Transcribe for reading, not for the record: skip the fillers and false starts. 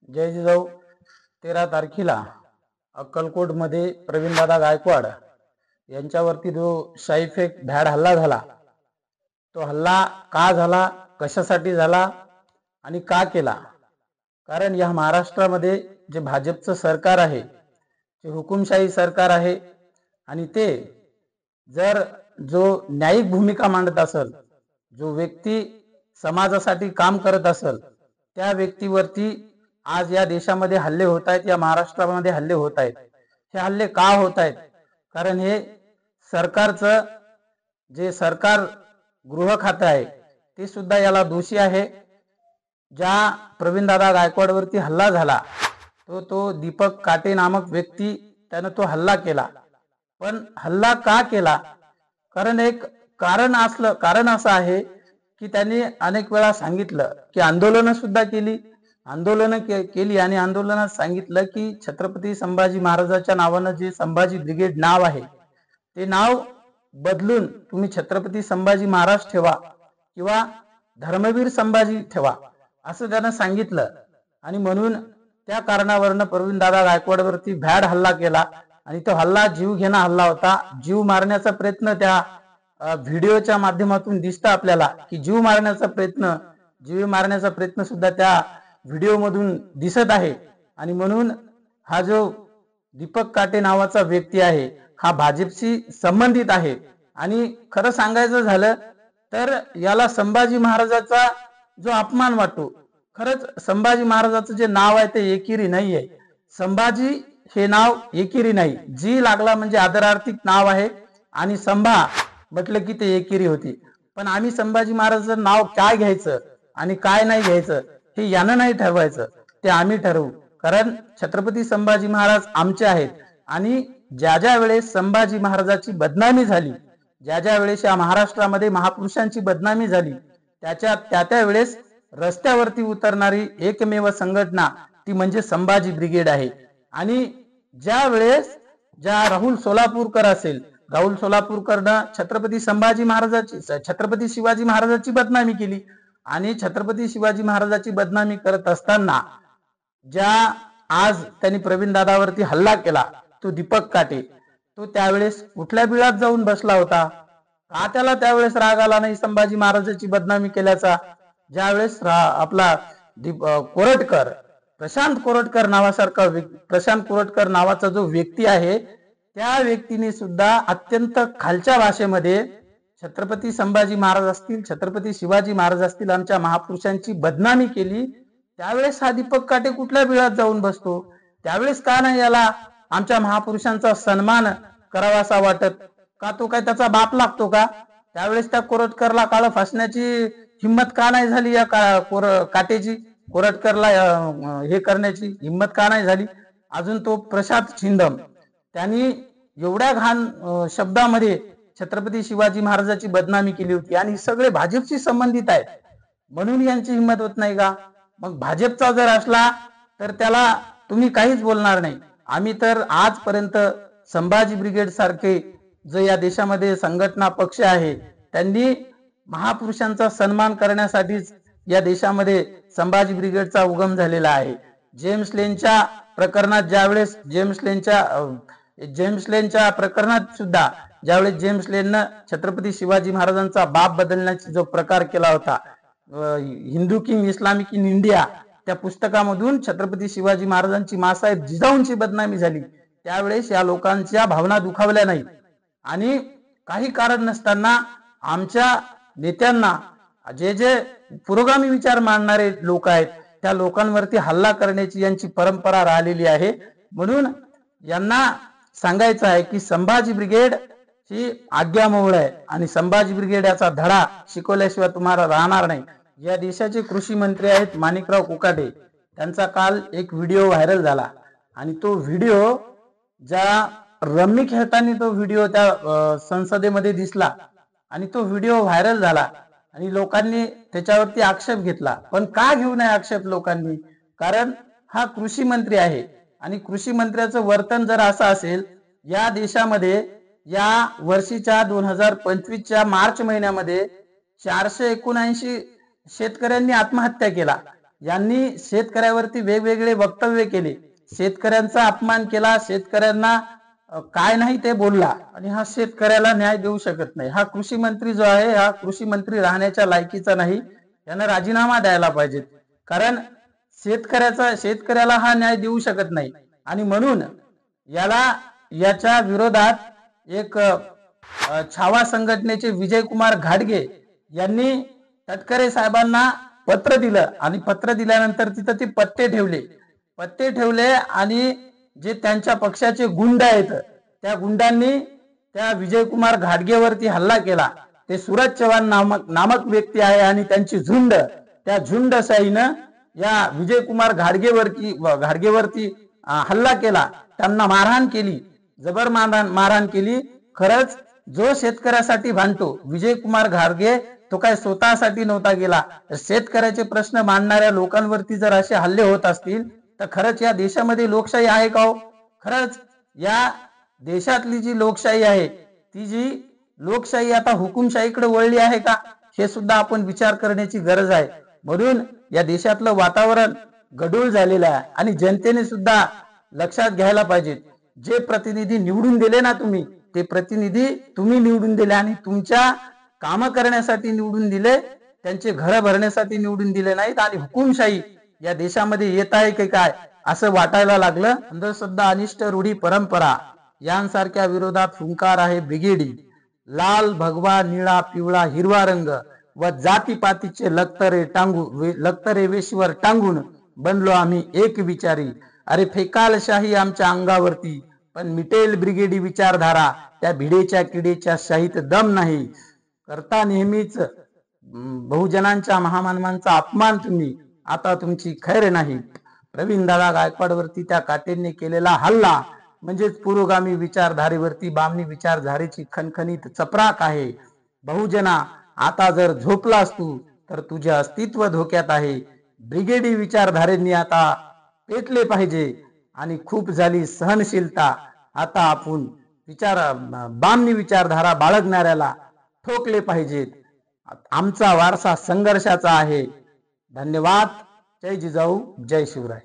जय जिजाऊ 13 तारखेला अक्कलकोटमध्ये प्रवीणदादा गायकवाड यांच्यावरती जो शाई फेक भ्याड हल्ला झाला, तो हल्ला का झाला, कशासाठी झाला आणि का केला? कारण या महाराष्ट्रामध्ये जे भाजपचं सरकार आहे, जे हुकुमशाही सरकार आहे आणि ते जर जो न्यायिक भूमिका मांडत असेल, जो व्यक्ती समाजासाठी काम करत असेल, त्या व्यक्तीवरती आज या देशामध्ये हल्ले होत आहेत, या महाराष्ट्रामध्ये हल्ले होत आहेत. हे हल्ले का होत आहेत? कारण हे सरकारचं जे सरकार गृह खातं आहे ते सुद्धा याला दोषी आहे. ज्या प्रवीणदादा गायकवाडवरती हल्ला झाला तो दीपक काटे नामक व्यक्ती त्यानं तो हल्ला केला. पण हल्ला का केला? कारण एक कारण असं आहे की त्यांनी अनेक वेळा सांगितलं की आंदोलनं सुद्धा केली आणि आंदोलनात सांगितलं की छत्रपती संभाजी महाराजांच्या नावानं जे संभाजी ब्रिगेड नाव आहे ते नाव बदलून तुम्ही छत्रपती संभाजी महाराज ठेवा किंवा धर्मवीर संभाजी ठेवा असं त्यानं सांगितलं. आणि म्हणून त्या कारणावरनं प्रवीणदादा गायकवाडवरती भ्याड हल्ला केला आणि तो हल्ला जीव घेणा हल्ला होता. जीव मारण्याचा प्रयत्न त्या व्हिडिओच्या माध्यमातून दिसतं आपल्याला की जीव मारण्याचा प्रयत्न सुद्धा त्या व्हिडिओ मधून दिसत आहे. आणि म्हणून हा जो दीपक काटे नावाचा व्यक्ती आहे हा भाजपशी संबंधित आहे. आणि खरं सांगायचं झालं तर याला संभाजी महाराजाचा जो अपमान वाटतो, खरंच संभाजी महाराजाचं जे नाव आहे ते एकेरी नाही आहे. संभाजी हे नाव एकेरी नाही, जी लागला म्हणजे आदरार्थी नाव आहे आणि संभा म्हटलं की ते एकेरी होती. पण आम्ही संभाजी महाराजांचं नाव काय घ्यायचं आणि काय नाही घ्यायचं हे यानं नाही ठरवायचं, ते आम्ही ठरवू. कारण छत्रपती संभाजी महाराज आमचे आहेत आणि ज्या वेळेस संभाजी महाराजाची बदनामी झाली, ज्या वेळेस या महाराष्ट्रामध्ये महापुरुषांची बदनामी झाली, त्या वेळेस रस्त्यावरती उतरणारी एकमेव संघटना ती म्हणजे संभाजी ब्रिगेड आहे. आणि ज्या वेळेस राहुल सोलापूरकरनं छत्रपती शिवाजी महाराजाची बदनामी केली आणि छत्रपती शिवाजी महाराजाची बदनामी करत असताना आज त्यांनी प्रवीणदादावरती हल्ला केला तो दीपक काटे, तो त्यावेळेस कुठल्या बिळात जाऊन बसला होता? का त्याला त्यावेळेस राग आला नाही संभाजी महाराजाची बदनामी केल्याचा? ज्यावेळेस आपला प्रशांत कोरटकर नावाचा जो व्यक्ती आहे त्या व्यक्तीने सुद्धा अत्यंत खालच्या भाषेमध्ये छत्रपती संभाजी महाराज असतील, छत्रपती शिवाजी महाराज असतील, आमच्या महापुरुषांची बदनामी केली. त्यावेळेस हा दीपक काटे कुठल्या बिळात जाऊन बसतो? त्यावेळेस का नाही याला आमच्या महापुरुषांचा सन्मान करावासा वाटत? का तो काय त्याचा बाप लागतो का? त्यावेळेस त्या कोरटकरला काळ फासण्याची हिम्मत का नाही झाली? या काटेची कोरटकरला हे करण्याची हिम्मत का नाही झाली? अजून तो प्रशांत छिंदम त्यांनी एवढ्या घाण शब्दामध्ये छत्रपती शिवाजी महाराजांची बदनामी केली होती आणि सगळे भाजपशी संबंधित आहेत, म्हणून यांची हिंमत होत नाही का? मग भाजपचा जर असला तर त्याला तुम्ही काहीच बोलणार नाही. आम्ही तर आजपर्यंत संभाजी ब्रिगेड सारखे जे या देशामध्ये संघटना पक्ष आहे त्यांनी महापुरुषांचा सन्मान करण्यासाठीच या देशामध्ये संभाजी ब्रिगेडचा उगम झालेला आहे. जेम्स लेनच्या प्रकरणात सुद्धा ज्यावेळेस जेम्स लेननं छत्रपती शिवाजी महाराजांचा बाप बदलण्याचा जो प्रकार केला होता, Hindu king Islamic in India, त्या पुस्तकामधून छत्रपती शिवाजी महाराजांची मासाहेब जिजाऊंची बदनामी झाली. त्यावेळेस या लोकांच्या भावना दुखावल्या नाही आणि काही कारण नसताना आमच्या नेत्यांना, जे पुरोगामी विचार मांडणारे लोक आहेत त्या लोकांवरती हल्ला करण्याची यांची परंपरा राहिलेली आहे. म्हणून यांना सांगायचं आहे की संभाजी ब्रिगेड ही आज्ञामोहळ आहे आणि संभाजी ब्रिगेड याचा धडा शिकवल्याशिवाय तुम्हाला राहणार नाही. या देशाचे कृषी मंत्री आहेत माणिकराव कोकाटे, त्यांचा काल एक व्हिडिओ व्हायरल झाला आणि तो व्हिडिओ ज्या रम्मी खेळताना तो व्हिडिओ त्या संसदेमध्ये दिसला आणि तो व्हिडिओ व्हायरल झाला आणि लोकांनी त्याच्यावरती आक्षेप घेतला. पण का घेऊ नये आक्षेप लोकांनी? कारण हा कृषी मंत्री आहे आणि कृषी मंत्र्याचं वर्तन जर असं असेल, या देशामध्ये या वर्षीच्या 2025च्या मार्च महिन्यामध्ये 479 शेतकऱ्यांनी आत्महत्या केला. यांनी शेतकऱ्यावरती वेगवेगळे वक्तव्य केले, शेतकऱ्यांचा अपमान केला, शेतकऱ्यांना काय नाही ते बोलला, आणि हा शेतकऱ्याला न्याय देऊ शकत नाही. हा कृषी मंत्री जो आहे, हा कृषी मंत्री राहण्याच्या लायकीचा नाही, यानं राजीनामा द्यायला पाहिजे. कारण शेतकऱ्याला हा न्याय देऊ शकत नाही, आणि म्हणून याच्या विरोधात एक छावा संघटनेचे विजयकुमार घाडगे यांनी तटकरे साहेबांना पत्र दिलं, आणि पत्र दिल्यानंतर तिथं ते पत्ते ठेवले आणि जे त्यांच्या पक्षाचे गुंड आहेत त्या गुंडांनी त्या विजयकुमार घाडगेवरती हल्ला केला. ते सूरज चव्हाण नामक व्यक्ती आहे, आणि त्यांची झुंड, त्या झुंडशाहीनं या विजयकुमार घाडगेवरती हल्ला केला, त्यांना मारहाण केली, जबर मारहाण केली. खरंच जो शेतकऱ्यासाठी भांडतो विजयकुमार घाडगे, तो काय स्वतःसाठी नव्हता गेला. शेतकऱ्याचे प्रश्न मांडणाऱ्या लोकांवरती जर असे हल्ले होत असतील तर खरंच या देशामध्ये लोकशाही आहे का हो? खरंच या देशातली जी लोकशाही आहे, ती जी लोकशाही आता हुकुमशाहीकडे वळली आहे का, हे सुद्धा आपण विचार करण्याची गरज आहे. म्हणून या देशातलं वातावरण गढूळ झालेलं आहे, आणि जनतेने सुद्धा लक्षात घ्यायला पाहिजे, जे प्रतिनिधी निवडून दिले ना तुम्ही, ते प्रतिनिधी तुम्ही निवडून दिले, आणि तुमच्या काम करण्यासाठी निवडून दिले, त्यांचे घर भरण्यासाठी निवडून दिले नाहीत. आणि हुकुमशाही या देशामध्ये येत आहे की काय असं वाटायला लागलं. अंधश्रद्धा, अनिष्ट रूढी, परंपरा यांसारख्या विरोधात हुंकार आहे ब्रिगेडी. लाल, भगवा, निळा, पिवळा, हिरवा रंग व जातीपातीचे लक्तरे वेशीवर टांगून बनलो आम्ही एक विचारी. अरे फेकाल शाही आमच्या अंगावरती, पण मिटेल ब्रिगेडी विचारधारा. त्या भिडेच्या किडेच्या शाहीत दम नाही. करता नेहमीच बहुजनांच्या महामानवांचा अपमान तुम्ही, आता तुमची खैर नाही. प्रवीणदादा गायकवाडवरती त्या काटेंनी केलेला हल्ला म्हणजेच पुरोगामी विचारधारेवरती बामणी विचारधारेची खणखणीत चपराक आहे. बहुजना, आता जर झोपलास तू तर तुझे अस्तित्व धोक्यात आहे. ब्रिगेडी विचारधारेंनी आता पेटले पाहिजे, आणि खूप झाली सहनशीलता. आता आपण बामणी विचारधारा बाळगणाऱ्याला ठोकले पाहिजेत. आमचा वारसा संघर्षाचा आहे. धन्यवाद. जय जिजाऊ, जय शिवराय.